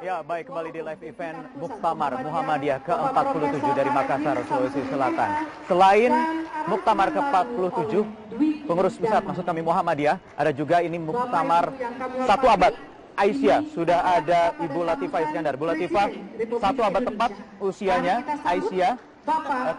Ya, baik, kembali di live event Muktamar Muhammadiyah ke-47 dari Makassar, Sulawesi Selatan. Selain Muktamar ke-47, pengurus pusat maksud kami Muhammadiyah, ada juga ini Muktamar 1 abad Aisyah. Sudah ada Ibu Latifah Iskandar. Bu Latifah, 1 abad tepat usianya Aisyah.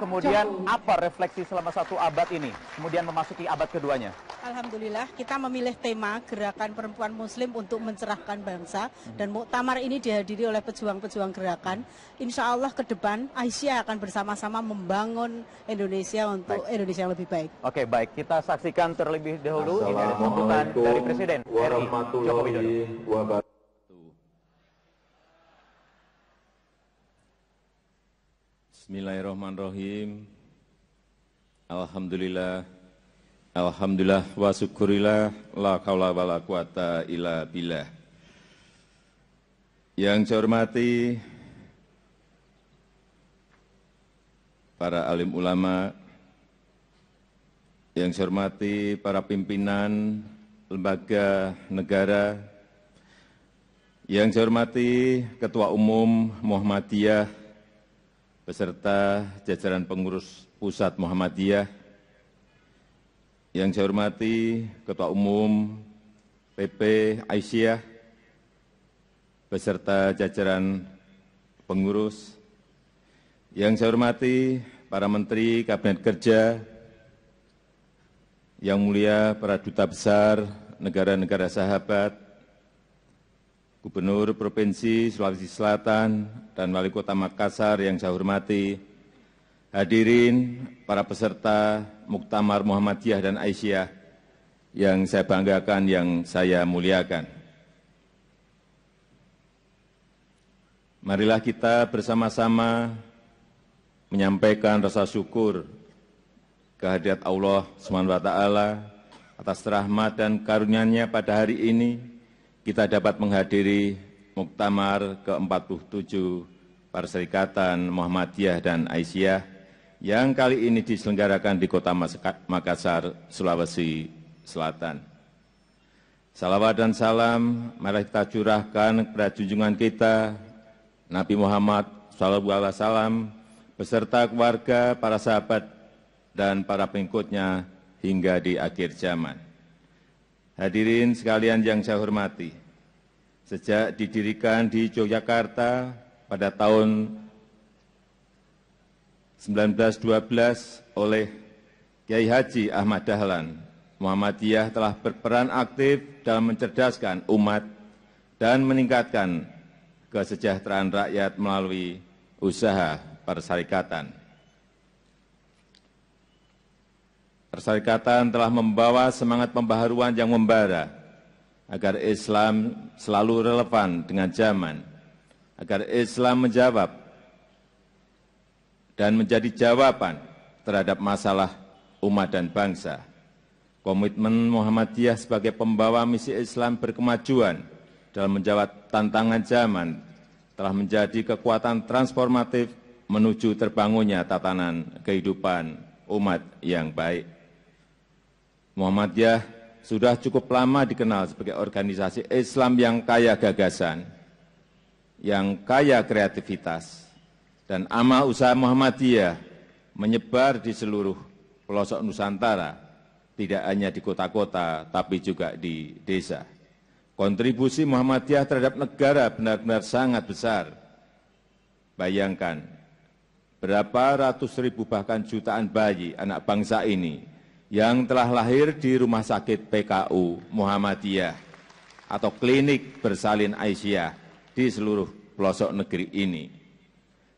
Kemudian apa refleksi selama 1 abad ini, kemudian memasuki abad keduanya? Alhamdulillah kita memilih tema Gerakan Perempuan Muslim untuk Mencerahkan Bangsa, dan muktamar ini dihadiri oleh pejuang-pejuang gerakan. Insya Allah ke depan Aisyah akan bersama-sama membangun Indonesia untuk Indonesia yang lebih baik. Oke, baik, kita saksikan terlebih dahulu ini ada sambutan dari Presiden RI Joko Widodo. Bismillahirrahmanirrahim. Alhamdulillah. Alhamdulillah wa syukurillah. La haula wa la quwata illa billah. Yang saya hormati para alim ulama, yang saya hormati para pimpinan lembaga negara, yang saya hormati Ketua Umum Muhammadiyah beserta jajaran pengurus pusat Muhammadiyah, yang saya hormati Ketua Umum PP Aisyah beserta jajaran pengurus, yang saya hormati para Menteri Kabinet Kerja, yang mulia para duta besar negara-negara sahabat, Gubernur Provinsi Sulawesi Selatan dan Wali Kota Makassar yang saya hormati, hadirin para peserta Muktamar Muhammadiyah dan Aisyah yang saya banggakan, yang saya muliakan. Marilah kita bersama-sama menyampaikan rasa syukur kehadirat Allah SWT atas rahmat dan karunia-Nya pada hari ini kita dapat menghadiri Muktamar ke-47 Perserikatan Muhammadiyah dan Aisyah yang kali ini diselenggarakan di Kota Makassar, Sulawesi Selatan. Salawat dan salam mari kita curahkan kepada junjungan kita Nabi Muhammad SAW beserta keluarga, para sahabat dan para pengikutnya hingga di akhir zaman. Hadirin sekalian yang saya hormati, sejak didirikan di Yogyakarta pada tahun 1912 oleh Kiai Haji Ahmad Dahlan, Muhammadiyah telah berperan aktif dalam mencerdaskan umat dan meningkatkan kesejahteraan rakyat melalui usaha persyarikatan. Persyarikatan telah membawa semangat pembaharuan yang membara agar Islam selalu relevan dengan zaman, agar Islam menjawab dan menjadi jawaban terhadap masalah umat dan bangsa. Komitmen Muhammadiyah sebagai pembawa misi Islam berkemajuan dalam menjawab tantangan zaman telah menjadi kekuatan transformatif menuju terbangunnya tatanan kehidupan umat yang baik. Muhammadiyah sudah cukup lama dikenal sebagai organisasi Islam yang kaya gagasan, yang kaya kreativitas, dan amal usaha Muhammadiyah menyebar di seluruh pelosok Nusantara, tidak hanya di kota-kota, tapi juga di desa. Kontribusi Muhammadiyah terhadap negara benar-benar sangat besar. Bayangkan, berapa ratus ribu bahkan jutaan bayi anak bangsa ini yang telah lahir di rumah sakit PKU Muhammadiyah atau klinik bersalin Aisyah di seluruh pelosok negeri ini.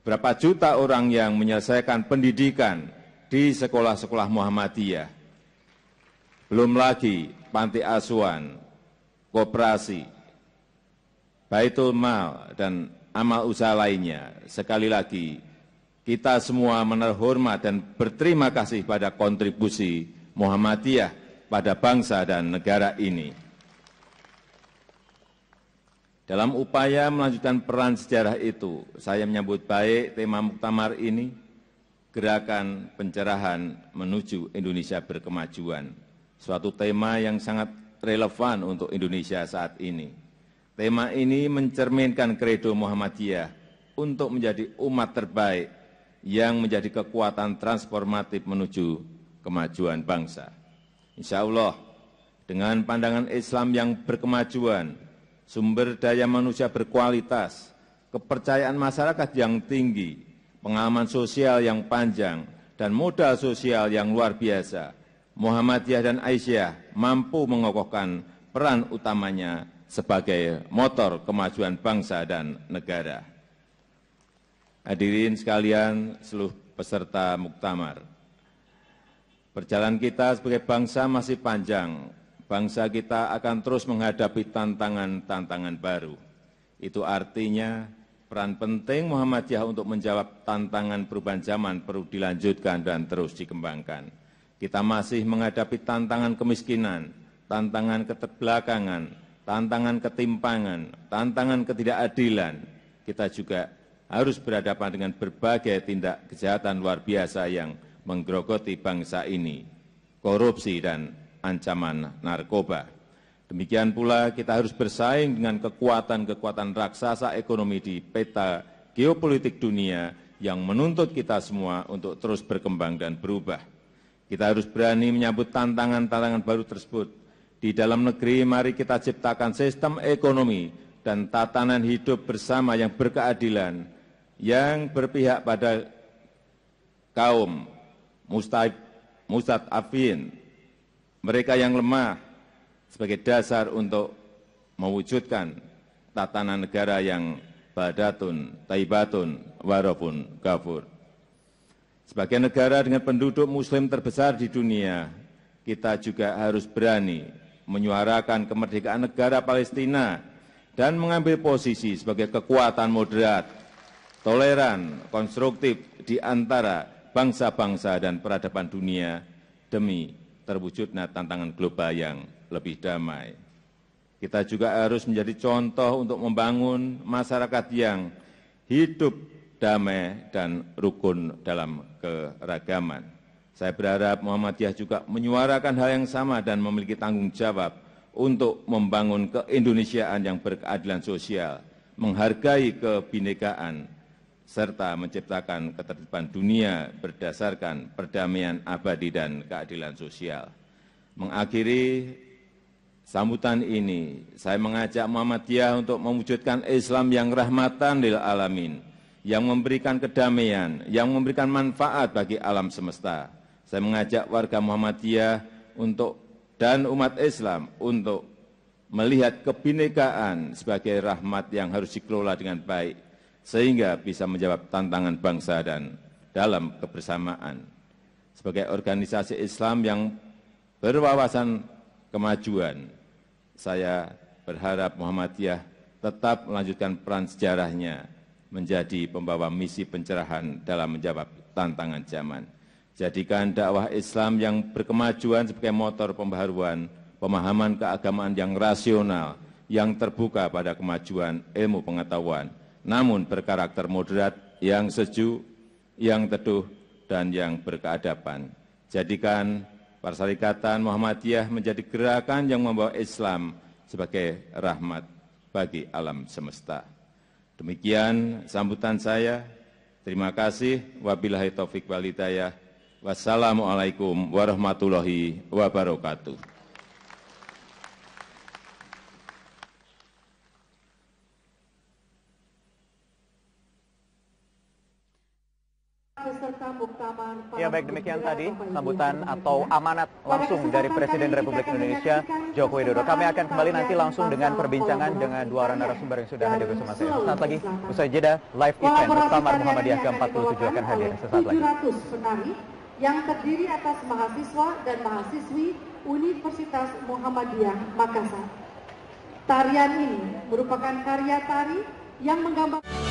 Berapa juta orang yang menyelesaikan pendidikan di sekolah-sekolah Muhammadiyah. Belum lagi panti asuhan, koperasi, baitul mal, dan amal usaha lainnya. Sekali lagi, kita semua menaruh hormat dan berterima kasih pada kontribusi Muhammadiyah pada bangsa dan negara ini. Dalam upaya melanjutkan peran sejarah itu, saya menyambut baik tema muktamar ini, Gerakan Pencerahan Menuju Indonesia Berkemajuan, suatu tema yang sangat relevan untuk Indonesia saat ini. Tema ini mencerminkan kredo Muhammadiyah untuk menjadi umat terbaik yang menjadi kekuatan transformatif menuju kemajuan bangsa. Insya Allah, dengan pandangan Islam yang berkemajuan, sumber daya manusia berkualitas, kepercayaan masyarakat yang tinggi, pengalaman sosial yang panjang, dan modal sosial yang luar biasa, Muhammadiyah dan Aisyah mampu mengokohkan peran utamanya sebagai motor kemajuan bangsa dan negara. Hadirin sekalian, seluruh peserta muktamar, perjalanan kita sebagai bangsa masih panjang. Bangsa kita akan terus menghadapi tantangan-tantangan baru. Itu artinya peran penting Muhammadiyah untuk menjawab tantangan perubahan zaman perlu dilanjutkan dan terus dikembangkan. Kita masih menghadapi tantangan kemiskinan, tantangan keterbelakangan, tantangan ketimpangan, tantangan ketidakadilan. Kita juga harus berhadapan dengan berbagai tindak kejahatan luar biasa yang menggerogoti bangsa ini, korupsi dan ancaman narkoba. Demikian pula kita harus bersaing dengan kekuatan-kekuatan raksasa ekonomi di peta geopolitik dunia yang menuntut kita semua untuk terus berkembang dan berubah. Kita harus berani menyambut tantangan-tantangan baru tersebut. Di dalam negeri, mari kita ciptakan sistem ekonomi dan tatanan hidup bersama yang berkeadilan, yang berpihak pada kaum mustad'afin, mereka yang lemah, sebagai dasar untuk mewujudkan tatanan negara yang badatun, taibatun, warafun, ghafur. Sebagai negara dengan penduduk muslim terbesar di dunia, kita juga harus berani menyuarakan kemerdekaan negara Palestina dan mengambil posisi sebagai kekuatan moderat, toleran, konstruktif di antara bangsa-bangsa dan peradaban dunia demi terwujudnya tantangan global yang lebih damai. Kita juga harus menjadi contoh untuk membangun masyarakat yang hidup damai dan rukun dalam keragaman. Saya berharap Muhammadiyah juga menyuarakan hal yang sama dan memiliki tanggung jawab untuk membangun keindonesiaan yang berkeadilan sosial, menghargai kebinekaan, serta menciptakan ketertiban dunia berdasarkan perdamaian abadi dan keadilan sosial. Mengakhiri sambutan ini, saya mengajak Muhammadiyah untuk mewujudkan Islam yang rahmatan lil alamin, yang memberikan kedamaian, yang memberikan manfaat bagi alam semesta. Saya mengajak warga Muhammadiyah dan umat Islam untuk melihat kebinekaan sebagai rahmat yang harus dikelola dengan baik, sehingga bisa menjawab tantangan bangsa dan dalam kebersamaan. Sebagai organisasi Islam yang berwawasan kemajuan, saya berharap Muhammadiyah tetap melanjutkan peran sejarahnya menjadi pembawa misi pencerahan dalam menjawab tantangan zaman. Jadikan dakwah Islam yang berkemajuan sebagai motor pembaharuan, pemahaman keagamaan yang rasional, yang terbuka pada kemajuan ilmu pengetahuan, namun berkarakter moderat, yang sejuk, yang teduh, dan yang berkeadaban. Jadikan Perserikatan Muhammadiyah menjadi gerakan yang membawa Islam sebagai rahmat bagi alam semesta. Demikian sambutan saya. Terima kasih. Wabillahi taufik wal hidayah. Wassalamualaikum warahmatullahi wabarakatuh. Ya, baik, demikian tadi sambutan atau amanat langsung dari Presiden Republik Indonesia Joko Widodo. Kami akan kembali nanti langsung dengan perbincangan dengan dua orang narasumber yang sudah hadir bersama saya. Sesaat lagi, usai jeda, live event Muktamar Muhammadiyah ke-47 akan hadir sesaat lagi. 700 penari yang terdiri atas mahasiswa dan mahasiswi Universitas Muhammadiyah Makassar. Tarian ini merupakan karya tari yang menggambarkan